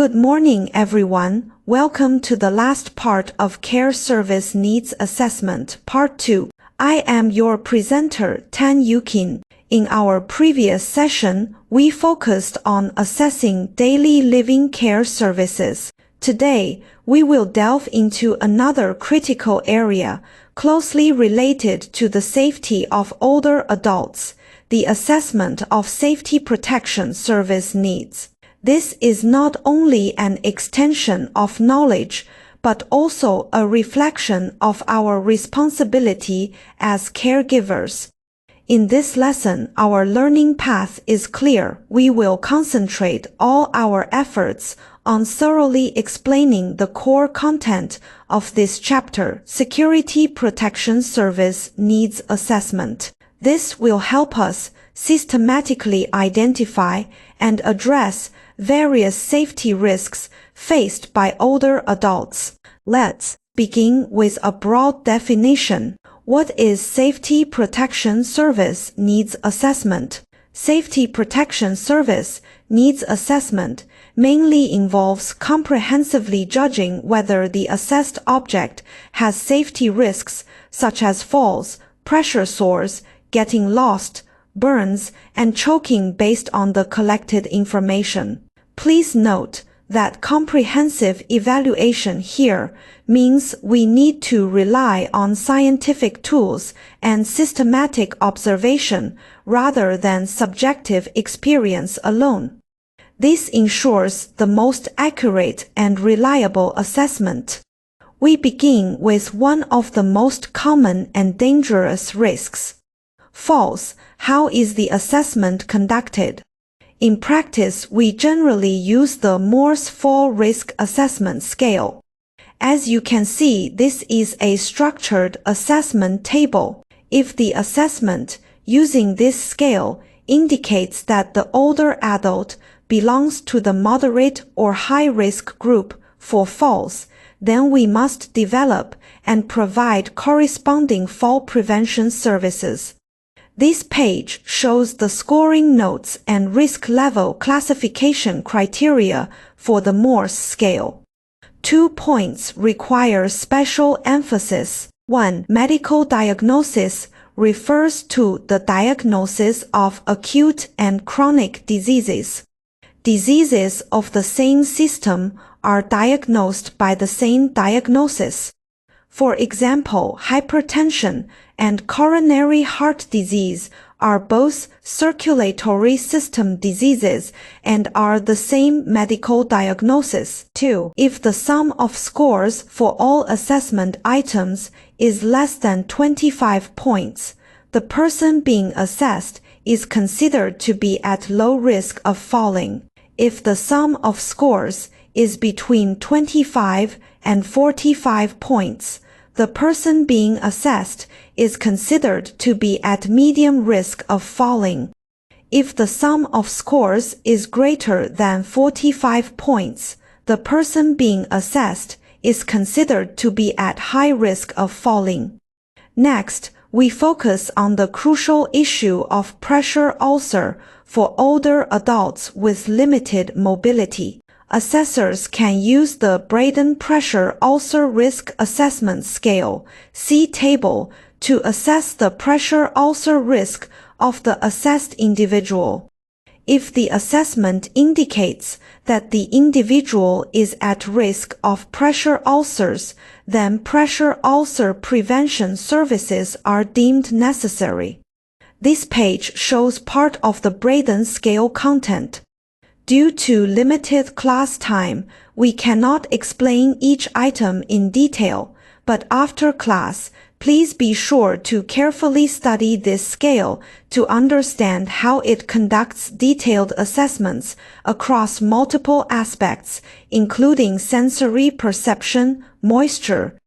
Good morning, everyone. Welcome to the last part of Care Service Needs Assessment, Part 2. I am your presenter, Tan Yukin. In our previous session, we focused on assessing daily living care services. Today, we will delve into another critical area, closely related to the safety of older adults, the assessment of safety protection service needs. This is not only an extension of knowledge, but also a reflection of our responsibility as caregivers. In this lesson, our learning path is clear. We will concentrate all our efforts on thoroughly explaining the core content of this chapter, Security Protection Service Needs Assessment. This will help us systematically identify and address various safety risks faced by older adults. Let's begin with a broad definition. What is Safety Protection Service Needs Assessment? Safety Protection Service Needs Assessment mainly involves comprehensively judging whether the assessed object has safety risks such as falls, pressure sores, getting lost, burns, and choking based on the collected information. Please note that comprehensive evaluation here means we need to rely on scientific tools and systematic observation rather than subjective experience alone. This ensures the most accurate and reliable assessment. We begin with one of the most common and dangerous risks. Falls. How is the assessment conducted? In practice, we generally use the Morse Fall Risk Assessment Scale. As you can see, this is a structured assessment table. If the assessment using this scale indicates that the older adult belongs to the moderate or high-risk group for falls, then we must develop and provide corresponding fall prevention services. This page shows the scoring notes and risk level classification criteria for the Morse scale. 2 points require special emphasis. 1. Medical diagnosis refers to the diagnosis of acute and chronic diseases. Diseases of the same system are diagnosed by the same diagnosis. For example, hypertension and coronary heart disease are both circulatory system diseases and are the same medical diagnosis. 2. If the sum of scores for all assessment items is less than 25 points, the person being assessed is considered to be at low risk of falling. If the sum of scores is between 25 and 45 points, the person being assessed is considered to be at medium risk of falling. If the sum of scores is greater than 45 points, the person being assessed is considered to be at high risk of falling. Next, we focus on the crucial issue of pressure ulcer for older adults with limited mobility. Assessors can use the Braden Pressure Ulcer Risk Assessment Scale, see table, to assess the pressure ulcer risk of the assessed individual. If the assessment indicates that the individual is at risk of pressure ulcers, then pressure ulcer prevention services are deemed necessary. This page shows part of the Braden scale content. Due to limited class time, we cannot explain each item in detail, but after class, please be sure to carefully study this scale to understand how it conducts detailed assessments across multiple aspects, including sensory perception, moisture,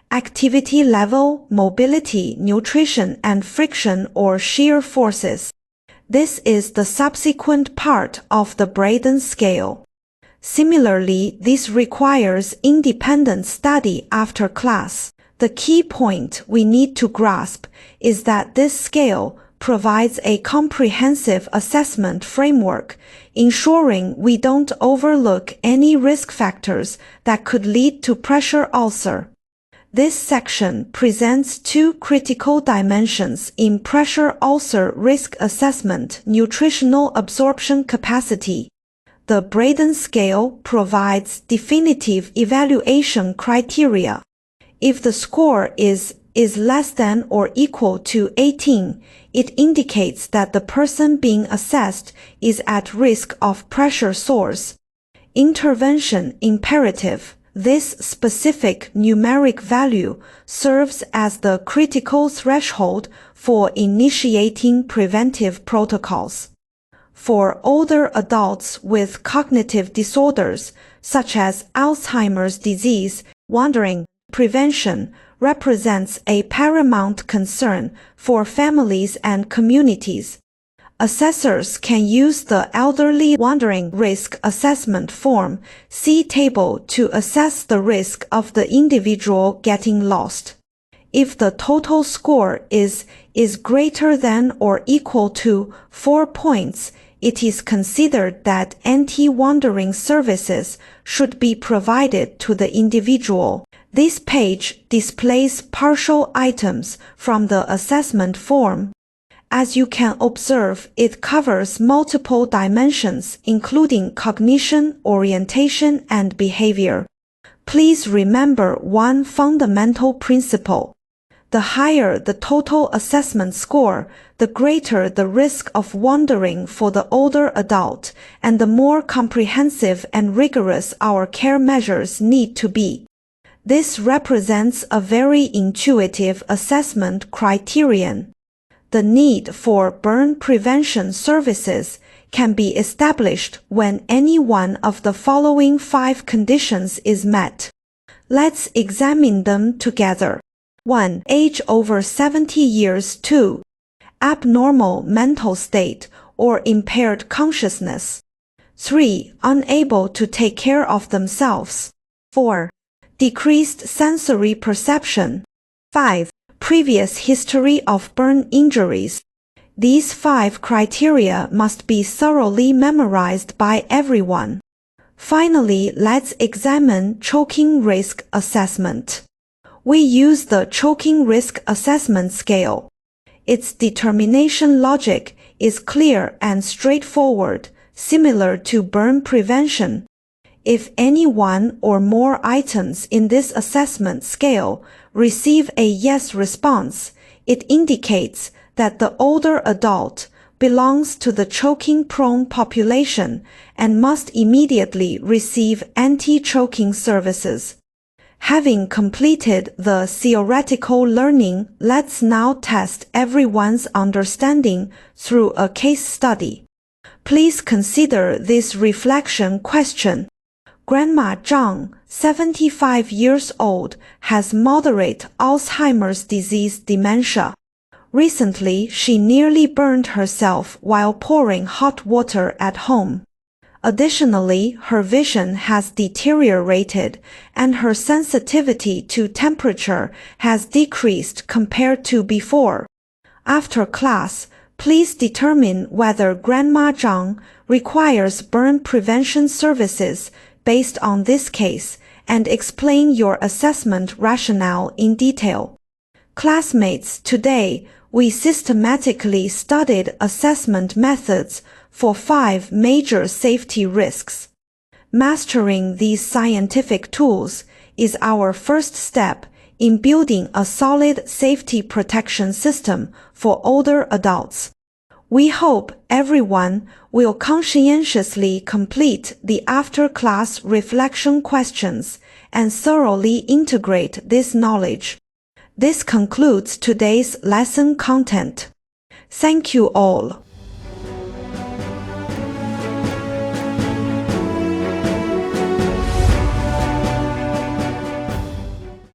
activity level, mobility, nutrition, and friction or shear forces. This is the subsequent part of the Braden scale. Similarly, this requires independent study after class. The key point we need to grasp is that this scale provides a comprehensive assessment framework, ensuring we don't overlook any risk factors that could lead to pressure ulcer. This section presents two critical dimensions in pressure ulcer risk assessment: nutritional absorption capacity. The Braden scale provides definitive evaluation criteria. If the score is less than or equal to 18, it indicates that the person being assessed is at risk of pressure sores. Intervention imperative. This specific numeric value serves as the critical threshold for initiating preventive protocols. For older adults with cognitive disorders, such as Alzheimer's disease, wandering prevention represents a paramount concern for families and communities. Assessors can use the Elderly Wandering Risk Assessment Form C table to assess the risk of the individual getting lost. If the total score is greater than or equal to 4 points, it is considered that anti-wandering services should be provided to the individual. This page displays partial items from the assessment form. As you can observe, it covers multiple dimensions, including cognition, orientation, and behavior. Please remember one fundamental principle. The higher the total assessment score, the greater the risk of wandering for the older adult, and the more comprehensive and rigorous our care measures need to be. This represents a very intuitive assessment criterion. The need for burn prevention services can be established when any one of the following 5 conditions is met. Let's examine them together. 1. Age over 70 years. 2. Abnormal mental state or impaired consciousness. 3. Unable to take care of themselves. 4. Decreased sensory perception. 5. Previous history of burn injuries. These 5 criteria must be thoroughly memorized by everyone. Finally, let's examine choking risk assessment. We use the choking risk assessment scale. Its determination logic is clear and straightforward, similar to burn prevention. If any one or more items in this assessment scale receive a yes response, it indicates that the older adult belongs to the choking-prone population and must immediately receive anti-choking services. Having completed the theoretical learning, let's now test everyone's understanding through a case study. Please consider this reflection question. Grandma Zhang, 75 years old, has moderate Alzheimer's disease dementia. Recently, she nearly burned herself while pouring hot water at home. Additionally, her vision has deteriorated and her sensitivity to temperature has decreased compared to before. After class, please determine whether Grandma Zhang requires burn prevention services based on this case and explain your assessment rationale in detail. Classmates, today we systematically studied assessment methods for 5 major safety risks. Mastering these scientific tools is our first step in building a solid safety protection system for older adults. We hope everyone will conscientiously complete the after-class reflection questions and thoroughly integrate this knowledge. This concludes today's lesson content. Thank you all.